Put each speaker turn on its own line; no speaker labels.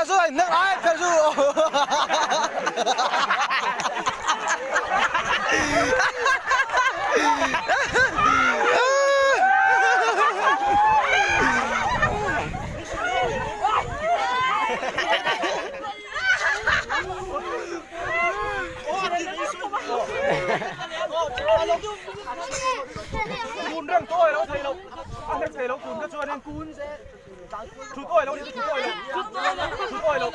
Rồi, nước ai phải dù. Cún đang tôi đâu thầy đâu. Anh thầy đâu cún cái cho nên cún sẽ chú tôi đâu đi chú tôi đâu. Chú tôi đâu.